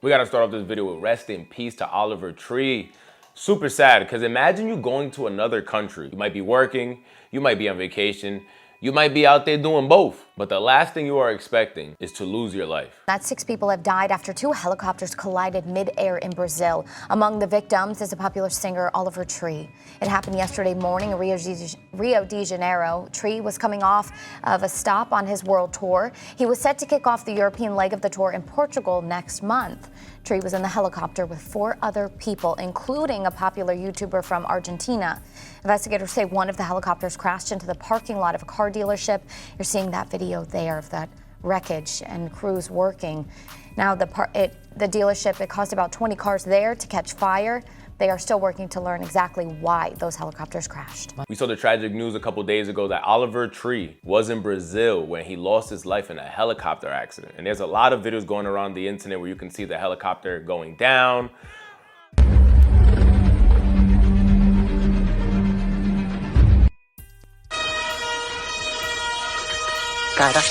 We gotta start off this video with rest in peace to Oliver Tree. Super sad, because imagine you going to another country. You might be working, you might be on vacation, you might be out there doing both, but the last thing you are expecting is to lose your life. That 6 people have died after 2 helicopters collided mid-air in Brazil. Among the victims is a popular singer, Oliver Tree. It happened yesterday morning in Rio de Janeiro. Tree was coming off of a stop on his world tour. He was set to kick off the European leg of the tour in Portugal next month. Tree was in the helicopter with 4 other people, including a popular YouTuber from Argentina. Investigators say one of the helicopters crashed into the parking lot of a car dealership. You're seeing that video there of that wreckage and crews working. Now the dealership, it caused about 20 cars there to catch fire. They are still working to learn exactly why those helicopters crashed. We saw the tragic news a couple days ago that Oliver Tree was in Brazil when he lost his life in a helicopter accident. And there's a lot of videos going around the internet where you can see the helicopter going down. Cara.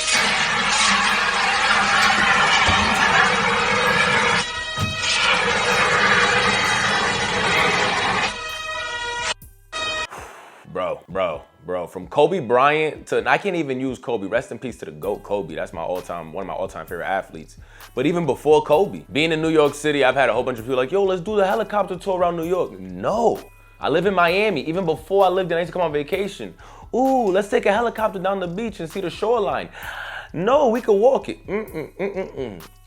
Bro, from Kobe Bryant to, and I can't even use Kobe, rest in peace to the GOAT Kobe. That's my one of my all-time favorite athletes. But even before Kobe, being in New York City, I've had a whole bunch of people like, yo, let's do the helicopter tour around New York. No, I live in Miami. Even before I lived there, I used to come on vacation. Ooh, let's take a helicopter down the beach and see the shoreline. No, we could walk it.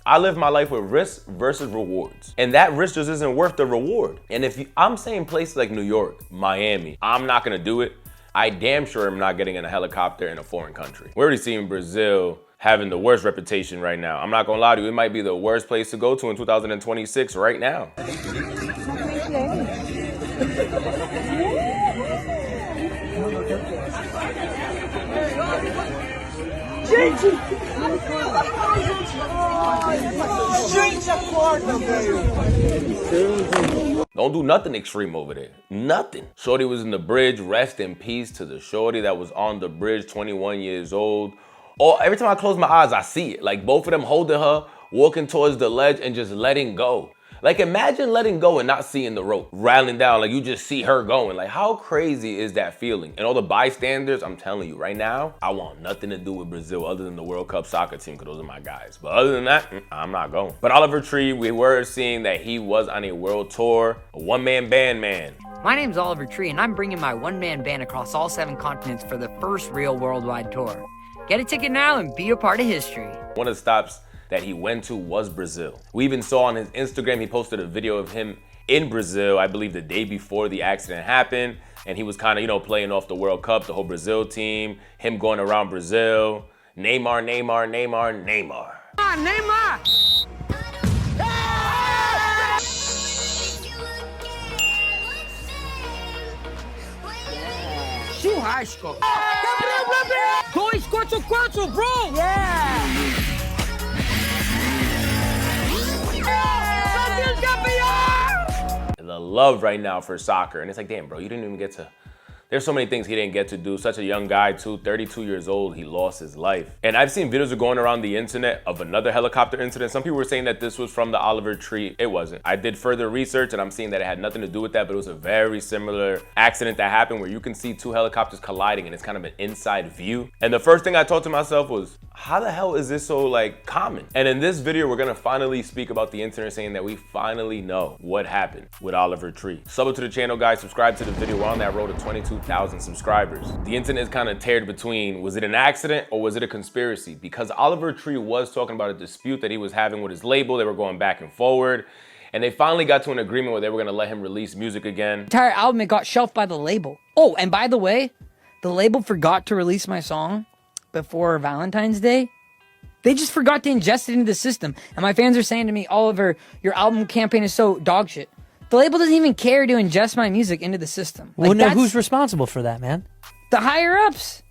I live my life with risk versus rewards. And that risk just isn't worth the reward. And if I'm saying places like New York, Miami, I'm not gonna do it. I damn sure am not getting in a helicopter in a foreign country. We're already seeing Brazil having the worst reputation right now. I'm not gonna lie to you, it might be the worst place to go to in 2026 right now. Don't do nothing extreme over there. Nothing. Shorty was in the bridge. Rest in peace to the shorty that was on the bridge, 21 years old. Oh, every time I close my eyes, I see it. Like both of them holding her, walking towards the ledge and just letting go. Like imagine letting go and not seeing the rope, rattling down, like you just see her going. Like how crazy is that feeling? And all the bystanders, I'm telling you right now, I want nothing to do with Brazil other than the World Cup soccer team, because those are my guys. But other than that, I'm not going. But Oliver Tree, we were seeing that he was on a world tour, a one-man band man. My name's Oliver Tree, and I'm bringing my one-man band across all 7 continents for the first real worldwide tour. Get a ticket now and be a part of history. One of the stops that he went to was Brazil. We even saw on his Instagram, he posted a video of him in Brazil, I believe the day before the accident happened. And he was kind of, you know, playing off the World Cup, the whole Brazil team, him going around Brazil. Neymar, Neymar, Neymar, Neymar. Neymar! Churrasco! 244, bro! Yeah! The love right now for soccer. And it's like, damn, bro, you didn't even get to, there's so many things he didn't get to do. Such a young guy too, 32 years old, he lost his life. And I've seen videos going around the internet of another helicopter incident. Some people were saying that this was from the Oliver Tree. It wasn't. I did further research and I'm seeing that it had nothing to do with that, but it was a very similar accident that happened where you can see 2 helicopters colliding and it's kind of an inside view. And the first thing I thought to myself was, how the hell is this so like common? And in this video, we're gonna finally speak about the internet saying that we finally know what happened with Oliver Tree. Sub to the channel, guys, subscribe to the video. We're on that road to 22,000 subscribers. The internet is kind of teared between, was it an accident or was it a conspiracy? Because Oliver Tree was talking about a dispute that he was having with his label. They were going back and forward. And they finally got to an agreement where they were gonna let him release music again. Entire album, it got shelved by the label. Oh, and by the way, the label forgot to release my song before Valentine's Day. They just forgot to ingest it into the system. And my fans are saying to me, Oliver, your album campaign is so dog shit. The label doesn't even care to ingest my music into the system. Like, well, no, who's responsible for that, man? The higher ups.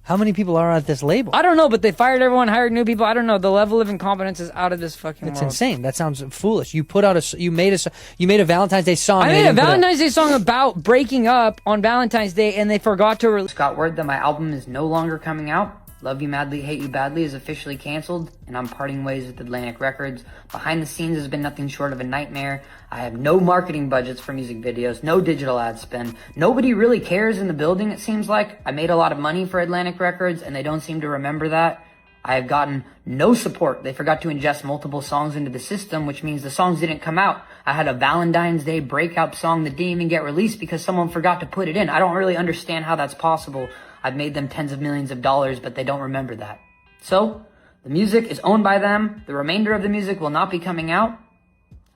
How many people are at this label? I don't know, but they fired everyone, hired new people. I don't know. The level of incompetence is out of this fucking world. It's insane. That sounds foolish. You put out you made a Valentine's Day song. I made a Valentine's Day song about breaking up on Valentine's Day, and they forgot to release. Got word that my album is no longer coming out. Love You Madly, Hate You Badly is officially canceled, and I'm parting ways with Atlantic Records. Behind the scenes has been nothing short of a nightmare. I have no marketing budgets for music videos, no digital ad spend. Nobody really cares in the building, it seems like. I made a lot of money for Atlantic Records, and they don't seem to remember that. I have gotten no support. They forgot to ingest multiple songs into the system, which means the songs didn't come out. I had a Valentine's Day breakout song that didn't even get released because someone forgot to put it in. I don't really understand how that's possible. I've made them tens of millions of dollars, but they don't remember that. So, the music is owned by them. The remainder of the music will not be coming out.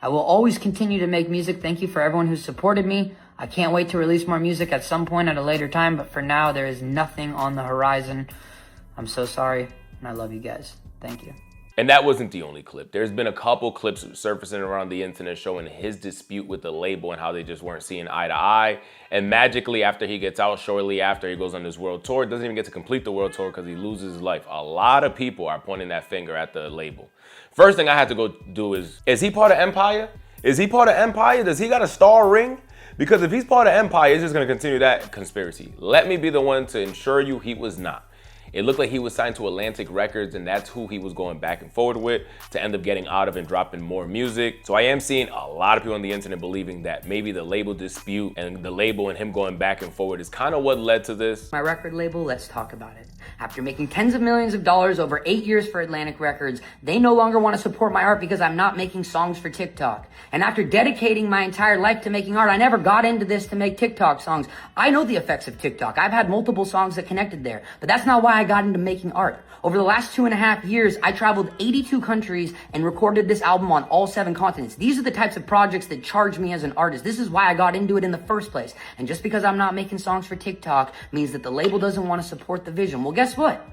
I will always continue to make music. Thank you for everyone who's supported me. I can't wait to release more music at some point at a later time, but for now, there is nothing on the horizon. I'm so sorry, and I love you guys. Thank you. And that wasn't the only clip. There's been a couple clips surfacing around the internet showing his dispute with the label and how they just weren't seeing eye to eye. And magically, after he gets out, shortly after he goes on this world tour, doesn't even get to complete the world tour because he loses his life. A lot of people are pointing that finger at the label. First thing I had to go do is he part of Empire? Is he part of Empire? Does he got a star ring? Because if he's part of Empire, it's just gonna continue that conspiracy. Let me be the one to ensure you he was not. It looked like he was signed to Atlantic Records, and that's who he was going back and forward with to end up getting out of and dropping more music. So I am seeing a lot of people on the internet believing that maybe the label dispute and the label and him going back and forward is kind of what led to this. My record label, let's talk about it. After making tens of millions of dollars over 8 years for Atlantic Records, they no longer want to support my art because I'm not making songs for TikTok. And after dedicating my entire life to making art, I never got into this to make TikTok songs. I know the effects of TikTok. I've had multiple songs that connected there, but that's not why I got into making art. Over the last 2.5 years, I traveled 82 countries and recorded this album on all 7 continents. These are the types of projects that charge me as an artist. This is why I got into it in the first place. And just because I'm not making songs for TikTok means that the label doesn't want to support the vision. Well, guess what?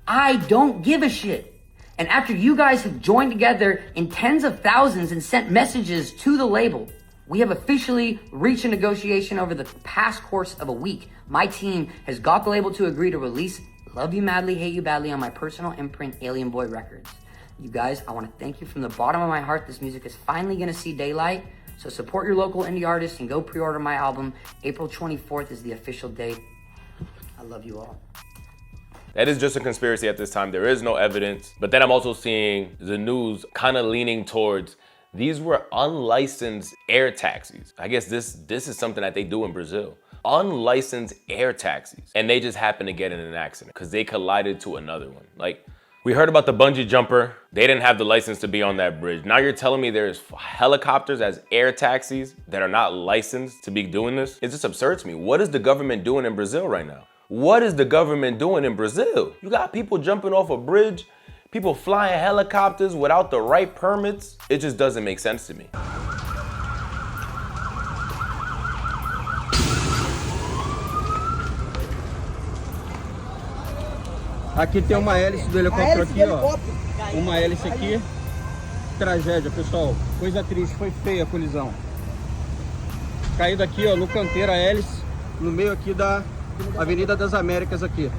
I don't give a shit. And after you guys have joined together in tens of thousands and sent messages to the label, we have officially reached a negotiation over the past course of a week. My team has got the label to agree to release Love You Madly, Hate You Badly on my personal imprint, Alien Boy Records. You guys, I want to thank you from the bottom of my heart. This music is finally going to see daylight. So support your local indie artists and go pre-order my album. April 24th is the official date. I love you all. That is just a conspiracy at this time. There is no evidence. But then I'm also seeing the news kind of leaning towards these were unlicensed air taxis. I guess this is something that they do in Brazil. Unlicensed air taxis. And they just happened to get in an accident because they collided to another one. Like, we heard about the bungee jumper. They didn't have the license to be on that bridge. Now you're telling me there's helicopters as air taxis that are not licensed to be doing this? It's just absurd to me. What is the government doing in Brazil right now? What is the government doing in Brazil? You got people jumping off a bridge, people flying helicopters without the right permits. It just doesn't make sense to me. Aqui tem uma hélice do helicóptero aqui, ó. Uma hélice aqui. Tragédia, pessoal. Coisa triste, foi feia a colisão. Caído aqui, ó, no canteiro a hélice, no meio aqui da Avenida das Américas aqui.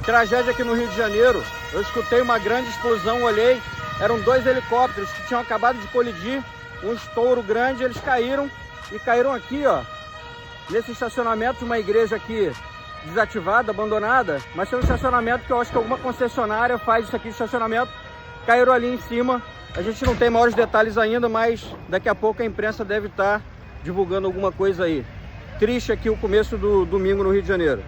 Tragédia aqui no Rio de Janeiro. Eu escutei uma grande explosão, olhei. Eram 2 helicópteros que tinham acabado de colidir. Um estouro grande, eles caíram. E caíram aqui, ó. Nesse estacionamento de uma igreja aqui desativada, abandonada, mas tem um estacionamento que eu acho que alguma concessionária faz isso aqui de estacionamento. Caíram ali em cima. A gente não tem maiores detalhes ainda, mas daqui a pouco a imprensa deve estar divulgando alguma coisa aí. Triste aqui o começo do domingo no Rio de Janeiro.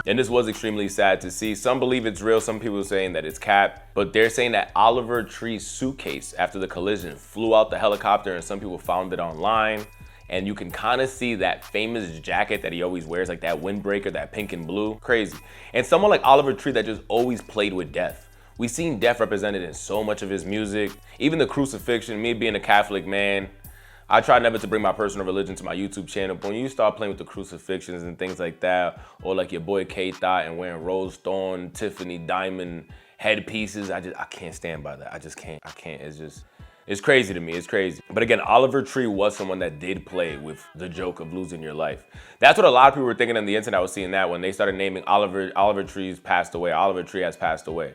And this was extremely sad to see. Some believe it's real, some people are saying that it's cap, but they're saying that Oliver Tree's suitcase after the collision flew out the helicopter and some people found it online. And you can kind of see that famous jacket that he always wears, like that windbreaker, that pink and blue. Crazy. And someone like Oliver Tree that just always played with death. We've seen death represented in so much of his music. Even the crucifixion, me being a Catholic man, I try never to bring my personal religion to my YouTube channel, but when you start playing with the crucifixions and things like that, or like your boy K-Thot and wearing rose thorn, Tiffany diamond headpieces, I can't stand by that. I can't, it's crazy to me, it's crazy. But again, Oliver Tree was someone that did play with the joke of losing your life. That's what a lot of people were thinking on the internet. I was seeing that when they started naming Oliver Tree's passed away, Oliver Tree has passed away.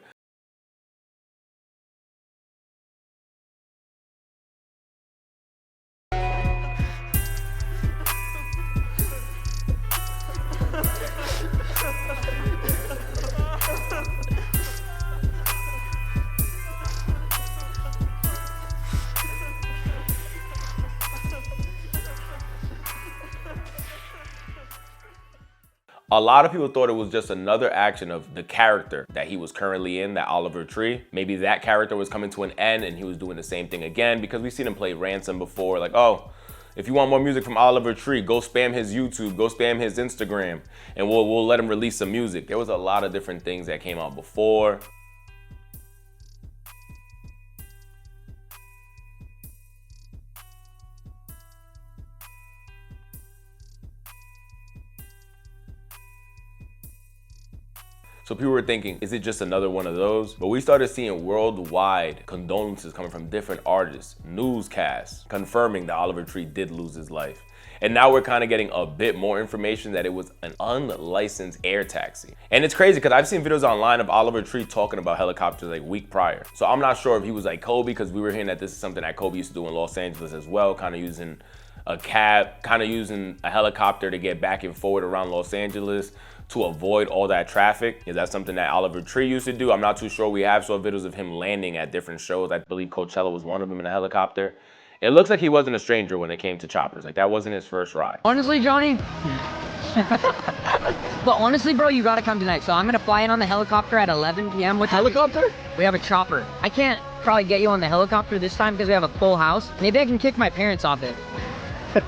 A lot of people thought it was just another action of the character that he was currently in, that Oliver Tree. Maybe that character was coming to an end and he was doing the same thing again, because we've seen him play Ransom before. Like, oh, if you want more music from Oliver Tree, go spam his YouTube, go spam his Instagram, and we'll let him release some music. There was a lot of different things that came out before. So people were thinking, is it just another one of those? But we started seeing worldwide condolences coming from different artists, newscasts, confirming that Oliver Tree did lose his life. And now we're kind of getting a bit more information that it was an unlicensed air taxi. And it's crazy because I've seen videos online of Oliver Tree talking about helicopters like a week prior. So I'm not sure if he was like Kobe, because we were hearing that this is something that Kobe used to do in Los Angeles as well, kind of using a cab, kind of using a helicopter to get back and forward around Los Angeles to avoid all that traffic. Is that something that Oliver Tree used to do? I'm not too sure. We have saw videos of him landing at different shows. I believe Coachella was one of them in a helicopter. It looks like he wasn't a stranger when it came to choppers. Like, that wasn't his first ride. Honestly, Johnny, but honestly, bro, you gotta come tonight. So I'm gonna fly in on the helicopter at 11 p.m. with helicopter? We have a chopper. I can't probably get you on the helicopter this time because we have a full house. Maybe I can kick my parents off it. All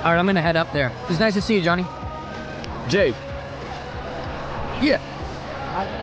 right, I'm gonna head up there. It was nice to see you, Johnny. Jay. Yeah.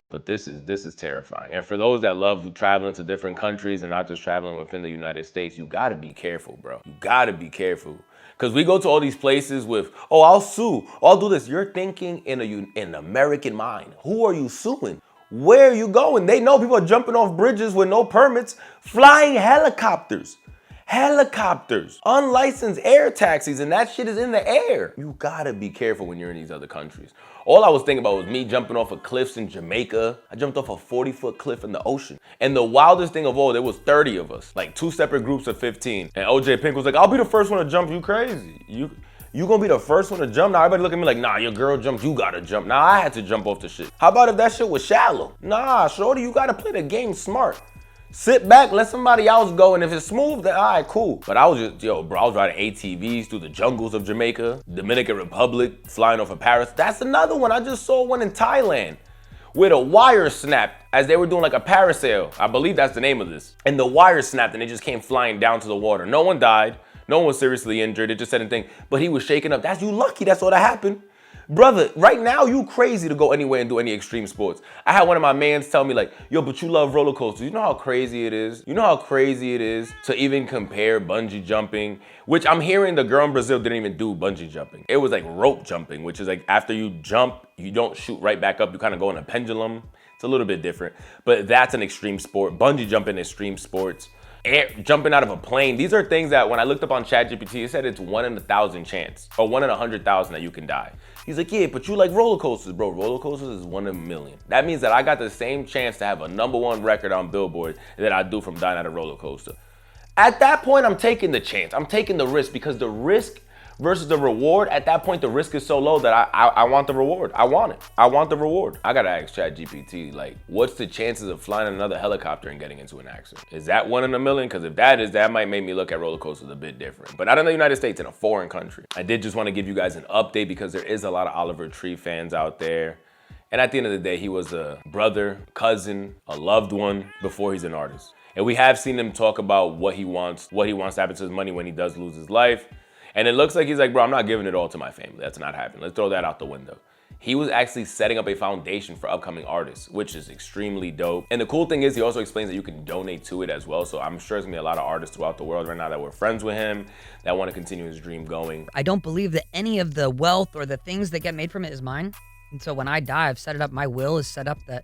But this is terrifying. And for those that love traveling to different countries and not just traveling within the United States, you gotta be careful, bro. You gotta be careful. Because we go to all these places with, oh, I'll sue, I'll do this. You're thinking in an American mind. Who are you suing? Where are you going? They know people are jumping off bridges with no permits, flying helicopters. Helicopters, unlicensed air taxis, and that shit is in the air. You gotta be careful when you're in these other countries. All I was thinking about was me jumping off of cliffs in Jamaica. I jumped off a 40-foot cliff in the ocean. And the wildest thing of all, there was 30 of us, like 2 separate groups of 15. And OJ Pink was like, I'll be the first one to jump. You crazy. You gonna be the first one to jump? Now everybody look at me like, nah, your girl jumped, you gotta jump. Nah, I had to jump off the shit. How about if that shit was shallow? Nah, shorty, you gotta play the game smart. Sit back, let somebody else go, and if it's smooth, then all right, cool. But I was just, I was riding ATVs through the jungles of Jamaica, Dominican Republic, flying off of Paris. That's another one. I just saw one in Thailand with a wire snapped as they were doing like a parasail. I believe that's the name of this. And the wire snapped and it just came flying down to the water. No one died. No one was seriously injured. It just said anything, but he was shaking up. That's you lucky that's all that happened. Brother, right now you crazy to go anywhere and do any extreme sports. I had one of my mans tell me like, yo, but you love roller coasters. You know how crazy it is? You know how crazy it is to even compare bungee jumping, which I'm hearing the girl in Brazil didn't even do bungee jumping. It was like rope jumping, which is like after you jump, you don't shoot right back up. You kind of go in a pendulum. It's a little bit different, but that's an extreme sport. Bungee jumping, extreme sports. Jumping out of a plane. These are things that when I looked up on ChatGPT, it said it's 1 in 1,000 chance, or 1 in 100,000 that you can die. He's like, yeah, but you like roller coasters, bro. Roller coasters is 1 in a million. That means that I got the same chance to have a #1 record on Billboard that I do from dying at a roller coaster. At that point, I'm taking the chance. I'm taking the risk, because the risk versus the reward, at that point, the risk is so low that I want the reward. I want it. I want the reward. I gotta ask ChatGPT, like, what's the chances of flying another helicopter and getting into an accident? Is that 1 in a million? Because if that is, that might make me look at roller coasters a bit different. But not in the United States, in a foreign country. I did just want to give you guys an update because there is a lot of Oliver Tree fans out there. And at the end of the day, he was a brother, cousin, a loved one before he's an artist. And we have seen him talk about what he wants to happen to his money when he does lose his life. And it looks like he's like, bro, I'm not giving it all to my family. That's not happening. Let's throw that out the window. He was actually setting up a foundation for upcoming artists, which is extremely dope. And the cool thing is he also explains that you can donate to it as well. So I'm sure there's gonna be a lot of artists throughout the world right now that were friends with him, that want to continue his dream going. I don't believe that any of the wealth or the things that get made from it is mine. And so when I die, I've set it up, my will is set up that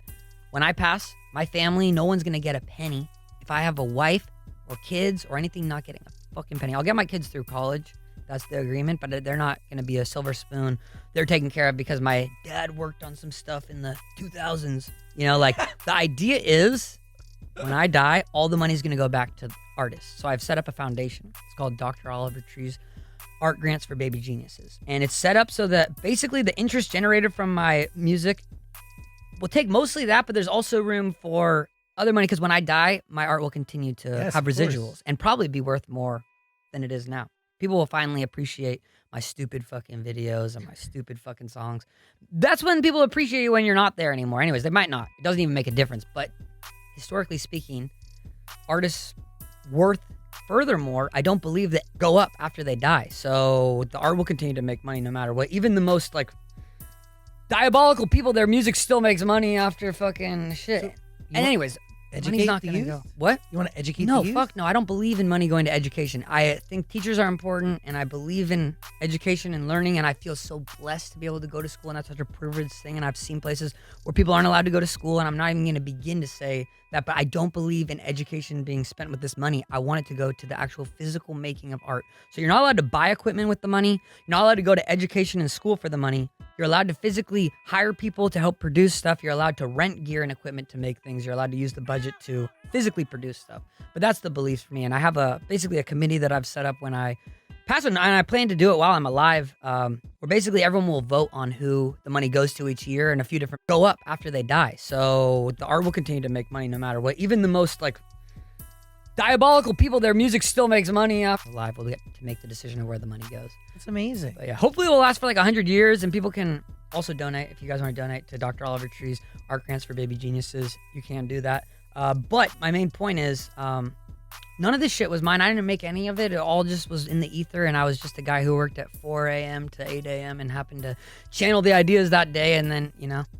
when I pass, my family, no one's gonna get a penny. If I have a wife or kids or anything, not getting a fucking penny. I'll get my kids through college. That's the agreement, but they're not going to be a silver spoon. They're taken care of because my dad worked on some stuff in the 2000s. You know, like the idea is when I die, all the money's going to go back to artists. So I've set up a foundation. It's called Dr. Oliver Tree's Art Grants for Baby Geniuses. And it's set up so that basically the interest generated from my music will take mostly that, but there's also room for other money because when I die, my art will continue to have residuals and probably be worth more than it is now. people will finally appreciate my stupid fucking videos and my stupid fucking songs. That's when people appreciate you when you're not there anymore. Anyways, they might not. It doesn't even make a difference. But historically speaking, artists' worth, furthermore, I don't believe that go up after they die. So the art will continue to make money no matter what. Even the most like diabolical people, their music still makes money after fucking shit. And anyways, money's Educate not the gonna youth? go. What? You want to educate No, the youth? fuck no. I don't believe in money going to education. I think teachers are important, and I believe in education and learning, and I feel so blessed to be able to go to school, and that's such a privileged thing. And I've seen places where people aren't allowed to go to school, and I'm not even going to begin to say that, but I don't believe in education being spent with this money. I want it to go to the actual physical making of art. So you're not allowed to buy equipment with the money. You're not allowed to go to education and school for the money. You're allowed to physically hire people to help produce stuff. You're allowed to rent gear and equipment to make things. You're allowed to use the budget to physically produce stuff. But that's the beliefs for me. And I have basically a committee that I've set up when I pass it, and I plan to do it while I'm alive, where basically everyone will vote on who the money goes to each year, and a few different go up after they die. So the art will continue to make money no matter what. Even the most like diabolical people, their music still makes money after alive. We'll get to make the decision of where the money goes. That's amazing. But yeah, hopefully it will last for like 100 years, and people can also donate. If you guys want to donate to Dr. Oliver Tree's art grants for baby geniuses, you can do that. But my main point is, none of this shit was mine. I didn't make any of it. It all just was in the ether, and I was just a guy who worked at 4 a.m. to 8 a.m. and happened to channel the ideas that day, and then,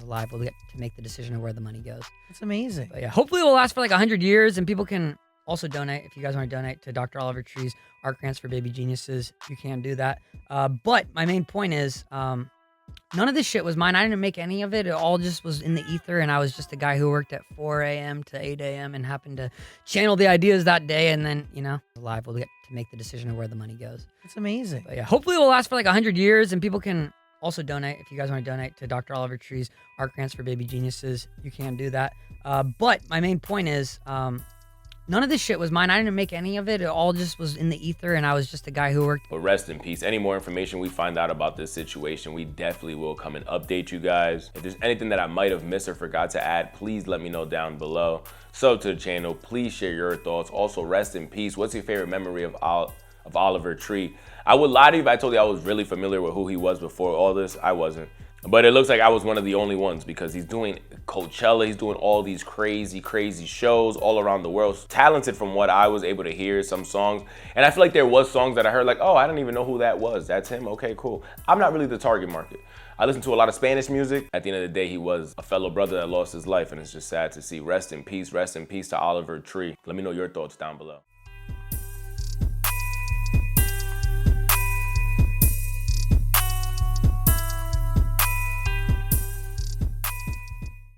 alive, we'll get to make the decision of where the money goes. That's amazing. But yeah, hopefully it will last for like 100 years, and people can also donate. If you guys want to donate to Dr. Oliver Tree's art grants for baby geniuses, you can do that. But my main point is, none of this shit was mine. I didn't make any of it. It all just was in the ether, and I was just a guy who worked at 4 a.m. to 8 a.m. and happened to channel the ideas that day, and then, alive, we'll get to make the decision of where the money goes. That's amazing. But yeah, hopefully it will last for like 100 years, and people can also donate. If you guys want to donate to Dr. Oliver Tree's art grants for baby geniuses, you can do that. But my main point is, none of this shit was mine. I didn't make any of it. It all just was in the ether, and I was just a guy who worked. But rest in peace. Any more information we find out about this situation, we definitely will come and update you guys. If there's anything that I might have missed or forgot to add, please let me know down below. Sub to the channel. Please share your thoughts. Also, rest in peace. What's your favorite memory of Oliver Tree? I would lie to you if I told you I was really familiar with who he was before all this. I wasn't. But it looks like I was one of the only ones, because he's doing Coachella, he's doing all these crazy shows all around the world. Talented from what I was able to hear, some songs. And I feel like there was songs that I heard like, oh, I don't even know who that was. That's him? Okay, cool. I'm not really the target market. I listen to a lot of Spanish music. At the end of the day, he was a fellow brother that lost his life, and it's just sad to see. Rest in peace to Oliver Tree. Let me know your thoughts down below.